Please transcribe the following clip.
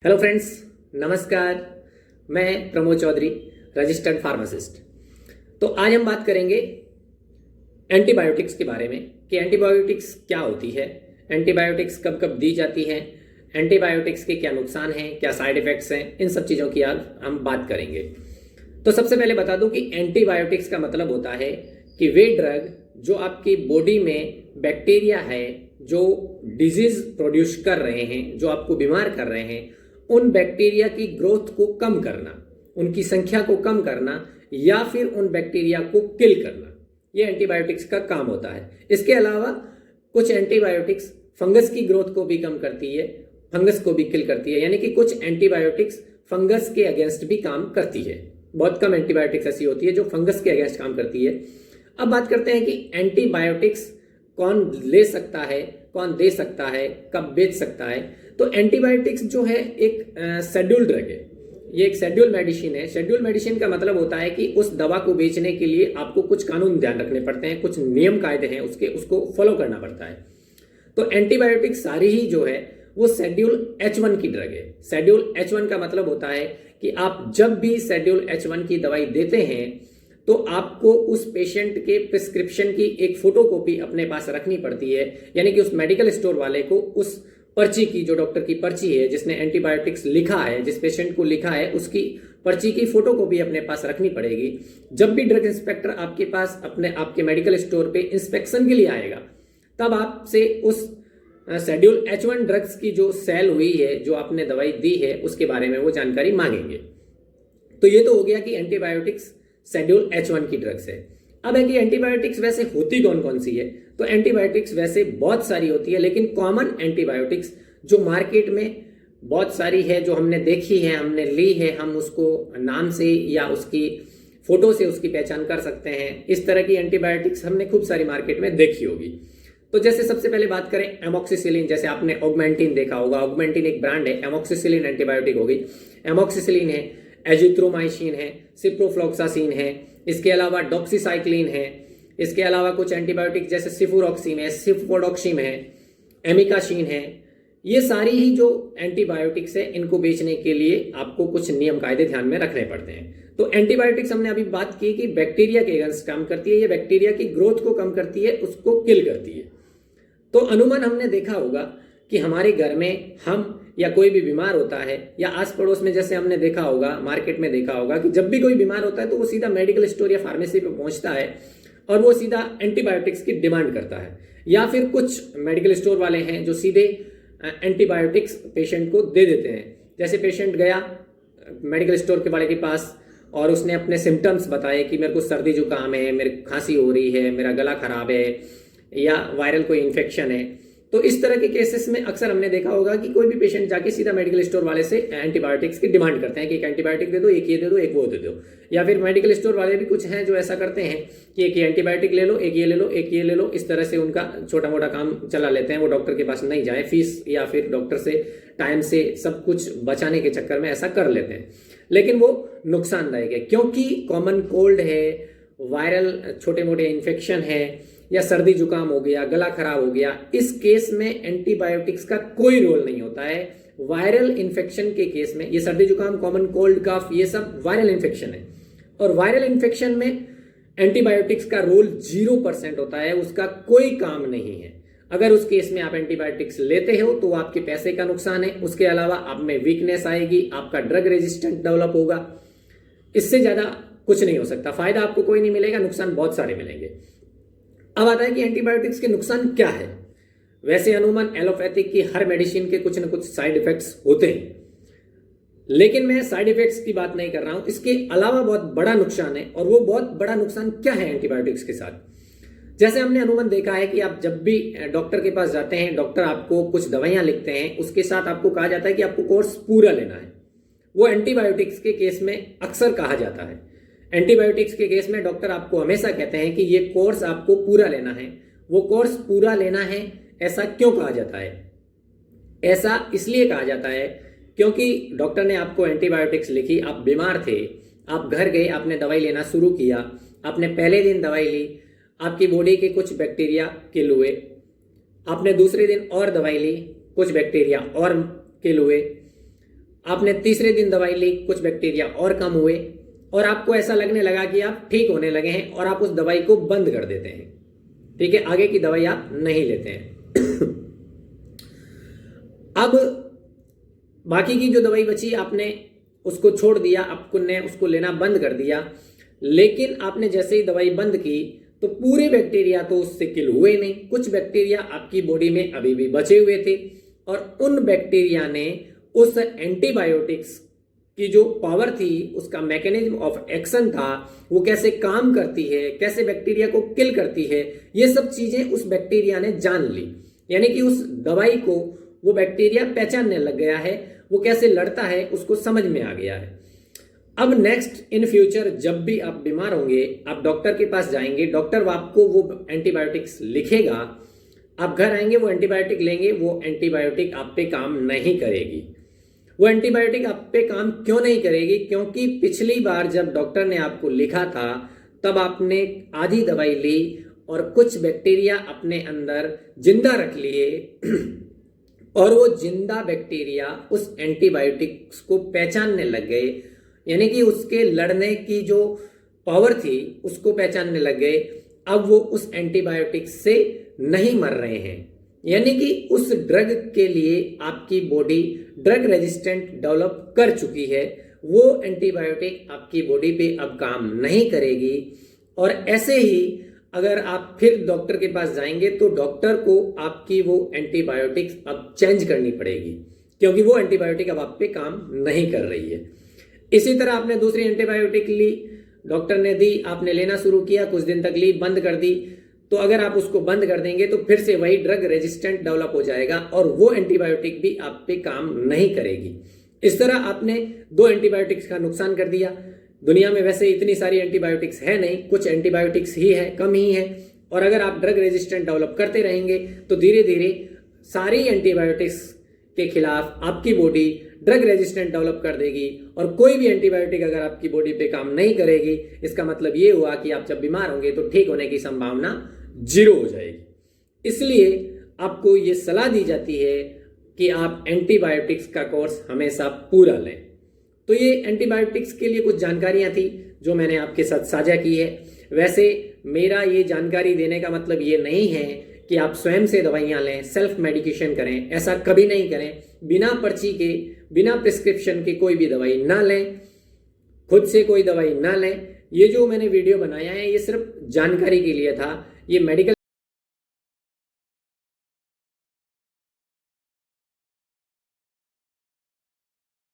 Hello friends, नमस्कार। मैं Pramod Chaudhary, registered pharmacist. तो आज हम बात करेंगे एंटीबायोटिक्स के बारे में कि एंटीबायोटिक्स क्या होती है, एंटीबायोटिक्स कब कब दी जाती हैं, एंटीबायोटिक्स के क्या नुकसान हैं, क्या साइड इफ़ेक्ट्स हैं, इन सब चीज़ों की आज हम बात करेंगे। तो सबसे पहले बता दूं कि एंटीबायोटिक्स का मतलब होता है कि वे ड्रग जो आपकी बॉडी में बैक्टीरिया है जो डिजीज प्रोड्यूस कर रहे हैं, जो आपको बीमार कर रहे हैं, उन बैक्टीरिया की ग्रोथ को कम करना, उनकी संख्या को कम करना या फिर उन बैक्टीरिया को किल करना, ये एंटीबायोटिक्स का काम होता है। इसके अलावा कुछ एंटीबायोटिक्स फंगस की ग्रोथ को भी कम करती है, फंगस को भी किल करती है, यानी कि कुछ एंटीबायोटिक्स फंगस के अगेंस्ट भी काम करती है। बहुत कम एंटीबायोटिक्स ऐसी होती है जो फंगस के अगेंस्ट काम करती है। अब बात करते हैं कि एंटीबायोटिक्स कौन ले सकता है, कौन दे सकता है, कब बेच सकता है। तो एंटीबायोटिक्स जो है एक शेड्यूल ड्रग है, ये एक शेड्यूल मेडिसिन है। शेड्यूल मेडिसिन का मतलब होता है कि उस दवा को बेचने के लिए आपको कुछ कानून ध्यान रखने पड़ते हैं, कुछ नियम कायदे हैं उसको फॉलो करना पड़ता है। तो एंटीबायोटिक्स सारी ही जो है वो शेड्यूल H1 की ड्रग है। शेड्यूल H1 का मतलब होता है कि आप जब भी शेड्यूल H1 की दवाई देते हैं तो आपको उस पेशेंट के प्रिस्क्रिप्शन की एक फोटोकॉपी अपने पास रखनी पड़ती है, यानी कि उस मेडिकल स्टोर वाले को उस पर्ची की, जो डॉक्टर की पर्ची है जिसने एंटीबायोटिक्स लिखा है, जिस पेशेंट को लिखा है, उसकी पर्ची की फोटोकॉपी अपने पास रखनी पड़ेगी। जब भी ड्रग इंस्पेक्टर आपके पास आपके मेडिकल स्टोर पे इंस्पेक्शन के लिए आएगा, तब आपसे उस शेड्यूल H1 ड्रग्स की जो सेल हुई है, जो आपने दवाई दी है, उसके बारे में वो जानकारी मांगेंगे। तो ये तो हो गया कि एंटीबायोटिक्स शेड्यूल H1 की ड्रग्स है। अब है कि एंटीबायोटिक्स वैसे होती कौन कौन सी है। तो एंटीबायोटिक्स वैसे बहुत सारी होती है, लेकिन कॉमन एंटीबायोटिक्स जो मार्केट में बहुत सारी है, जो हमने देखी है, हमने ली है, हम उसको नाम से या उसकी फोटो से उसकी पहचान कर सकते हैं। इस तरह की एंटीबायोटिक्स हमने खूब सारी मार्केट में देखी होगी। तो जैसे सबसे पहले बात करें एमोक्सिसिलिन, जैसे आपने ऑगमेंटिन देखा होगा। ऑगमेंटिन एक ब्रांड है, एमोक्सिसिलिन एंटीबायोटिक होगी। एमोक्सिसिलिन है, एजिथ्रोमाइसिन है, सिप्रोफ्लॉक्सासिन है, इसके अलावा डॉक्सीसाइक्लिन है, इसके अलावा कुछ एंटीबायोटिक जैसे सिफुरॉक्सिम है, सिफोडॉक्सिम है, एमिकाशीन है। ये सारी ही जो एंटीबायोटिक्स है, इनको बेचने के लिए आपको कुछ नियम कायदे ध्यान में रखने पड़ते हैं। तो एंटीबायोटिक्स हमने अभी बात की कि बैक्टीरिया के अगेंस्ट काम करती है, ये बैक्टीरिया की ग्रोथ को कम करती है, उसको किल करती है। तो अमूमन हमने देखा होगा कि हमारे घर में हम या कोई भी बीमार होता है, या आस पड़ोस में जैसे हमने देखा होगा, मार्केट में देखा होगा कि जब भी कोई बीमार होता है तो वो सीधा मेडिकल स्टोर या फार्मेसी पे पहुंचता है और वो सीधा एंटीबायोटिक्स की डिमांड करता है। या फिर कुछ मेडिकल स्टोर वाले हैं जो सीधे एंटीबायोटिक्स पेशेंट को दे देते हैं। जैसे पेशेंट गया मेडिकल स्टोर के वाले के पास और उसने अपने सिम्टम्स बताए कि मेरे को सर्दी जुकाम है, मेरे खांसी हो रही है, मेरा गला खराब है, या वायरल कोई इन्फेक्शन है। तो इस तरह के केसेस में अक्सर हमने देखा होगा कि कोई भी पेशेंट जाके सीधा मेडिकल स्टोर वाले से एंटीबायोटिक्स की डिमांड करते हैं कि एक एंटीबायोटिक दे दो, एक ये दे दो, एक वो दे दो। या फिर मेडिकल स्टोर वाले भी कुछ हैं जो ऐसा करते हैं कि एक ये एंटीबायोटिक ले लो, एक ये ले लो, एक ये ले लो। इस तरह से उनका छोटा मोटा काम चला लेते हैं, वो डॉक्टर के पास नहीं जाए, फीस या फिर डॉक्टर से टाइम से सब कुछ बचाने के चक्कर में ऐसा कर लेते हैं। लेकिन वो नुकसानदायक है, क्योंकि कॉमन कोल्ड है, वायरल छोटे मोटे इन्फेक्शन है, या सर्दी जुकाम हो गया, गला खराब हो गया, इस केस में एंटीबायोटिक्स का कोई रोल नहीं होता है। वायरल इन्फेक्शन के केस में, ये सर्दी जुकाम, कॉमन कोल्ड, कफ, ये सब वायरल इन्फेक्शन है, और वायरल इन्फेक्शन में एंटीबायोटिक्स का रोल 0% होता है, उसका कोई काम नहीं है। अगर उस केस में आप एंटीबायोटिक्स लेते हो तो आपके पैसे का नुकसान है, उसके अलावा आप में वीकनेस आएगी, आपका ड्रग रेजिस्टेंट डेवलप होगा। इससे ज्यादा कुछ नहीं हो सकता। फायदा आपको कोई नहीं मिलेगा, नुकसान बहुत सारे मिलेंगे। अब आता है कि एंटीबायोटिक्स के नुकसान क्या है। वैसे अमूमन एलोपैथिक की हर मेडिसिन के कुछ न कुछ साइड इफेक्ट्स होते हैं, लेकिन मैं साइड इफेक्ट्स की बात नहीं कर रहा हूं। इसके अलावा बहुत बड़ा नुकसान है, और वो बहुत बड़ा नुकसान क्या है एंटीबायोटिक्स के साथ। जैसे हमने अमूमन देखा है कि आप जब भी डॉक्टर के पास जाते हैं, डॉक्टर आपको कुछ दवाइयां लिखते हैं, उसके साथ आपको कहा जाता है कि आपको कोर्स पूरा लेना है। वो एंटीबायोटिक्स के केस में अक्सर कहा जाता है। एंटीबायोटिक्स के केस में डॉक्टर आपको हमेशा कहते हैं कि ये कोर्स आपको पूरा लेना है। वो कोर्स पूरा लेना है, ऐसा क्यों कहा जाता है? ऐसा इसलिए कहा जाता है क्योंकि डॉक्टर ने आपको एंटीबायोटिक्स लिखी, आप बीमार थे, आप घर गए, आपने दवाई लेना शुरू किया, आपने पहले दिन दवाई ली, आपकी बॉडी के कुछ बैक्टीरिया किल हुए, आपने दूसरे दिन और दवाई ली, कुछ बैक्टीरिया और किल हुए, आपने तीसरे दिन दवाई ली, कुछ बैक्टीरिया और कम हुए और आपको ऐसा लगने लगा कि आप ठीक होने लगे हैं और आप उस दवाई को बंद कर देते हैं। ठीक है, आगे की दवाई आप नहीं लेते हैं। अब बाकी की जो दवाई बची आपने उसको छोड़ दिया, आपने उसको लेना बंद कर दिया, लेकिन आपने जैसे ही दवाई बंद की तो पूरे बैक्टीरिया तो उससे किल हुए नहीं, कुछ बैक्टीरिया आपकी बॉडी में अभी भी बचे हुए थे और उन बैक्टीरिया ने उस एंटीबायोटिक्स की जो पावर थी, उसका मैकेनिज्म ऑफ एक्शन था, वो कैसे काम करती है, कैसे बैक्टीरिया को किल करती है, ये सब चीजें उस बैक्टीरिया ने जान ली। यानी कि उस दवाई को वो बैक्टीरिया पहचानने लग गया है, वो कैसे लड़ता है उसको समझ में आ गया है। अब नेक्स्ट इन फ्यूचर जब भी आप बीमार होंगे, आप डॉक्टर के पास जाएंगे, डॉक्टर आपको वो एंटीबायोटिक्स लिखेगा, आप घर आएंगे, वो एंटीबायोटिक लेंगे, वो एंटीबायोटिक आप पे काम नहीं करेगी। वो एंटीबायोटिक आप पे काम क्यों नहीं करेगी? क्योंकि पिछली बार जब डॉक्टर ने आपको लिखा था तब आपने आधी दवाई ली और कुछ बैक्टीरिया अपने अंदर जिंदा रख लिए और वो जिंदा बैक्टीरिया उस एंटीबायोटिक्स को पहचानने लग गए, यानी कि उसके लड़ने की जो पावर थी उसको पहचानने लग गए। अब वो उस एंटीबायोटिक से नहीं मर रहे हैं, यानी कि उस ड्रग के लिए आपकी बॉडी ड्रग रेजिस्टेंट डेवलप कर चुकी है। वो एंटीबायोटिक आपकी बॉडी पे अब काम नहीं करेगी और ऐसे ही अगर आप फिर डॉक्टर के पास जाएंगे तो डॉक्टर को आपकी वो एंटीबायोटिक्स अब चेंज करनी पड़ेगी, क्योंकि वो एंटीबायोटिक अब आप पे काम नहीं कर रही है। इसी तरह आपने दूसरी एंटीबायोटिक ली, डॉक्टर ने दी, आपने लेना शुरू किया, कुछ दिन तक ली, बंद कर दी, तो अगर आप उसको बंद कर देंगे तो फिर से वही ड्रग रेजिस्टेंट डेवलप हो जाएगा और वो एंटीबायोटिक भी आप पे काम नहीं करेगी। इस तरह आपने 2 एंटीबायोटिक्स का नुकसान कर दिया। दुनिया में वैसे इतनी सारी एंटीबायोटिक्स है नहीं, कुछ एंटीबायोटिक्स ही है, कम ही है, और अगर आप ड्रग रेजिस्टेंट डेवलप करते रहेंगे तो धीरे धीरे सारी एंटीबायोटिक्स के खिलाफ आपकी बॉडी ड्रग रेजिस्टेंट डेवलप कर देगी और कोई भी एंटीबायोटिक अगर आपकी बॉडी पे काम नहीं करेगी, इसका मतलब ये हुआ कि आप जब बीमार होंगे तो ठीक होने की संभावना 0 हो जाएगी। इसलिए आपको ये सलाह दी जाती है कि आप एंटीबायोटिक्स का कोर्स हमेशा पूरा लें। तो ये एंटीबायोटिक्स के लिए कुछ जानकारियां थी जो मैंने आपके साथ साझा की है। वैसे मेरा ये जानकारी देने का मतलब ये नहीं है कि आप स्वयं से दवाइयां लें, सेल्फ मेडिकेशन करें, ऐसा कभी नहीं करें। बिना पर्ची के, बिना प्रिस्क्रिप्शन के कोई भी दवाई ना लें, खुद से कोई दवाई ना लें। ये जो मैंने वीडियो बनाया है ये सिर्फ जानकारी के लिए था, ये मेडिकल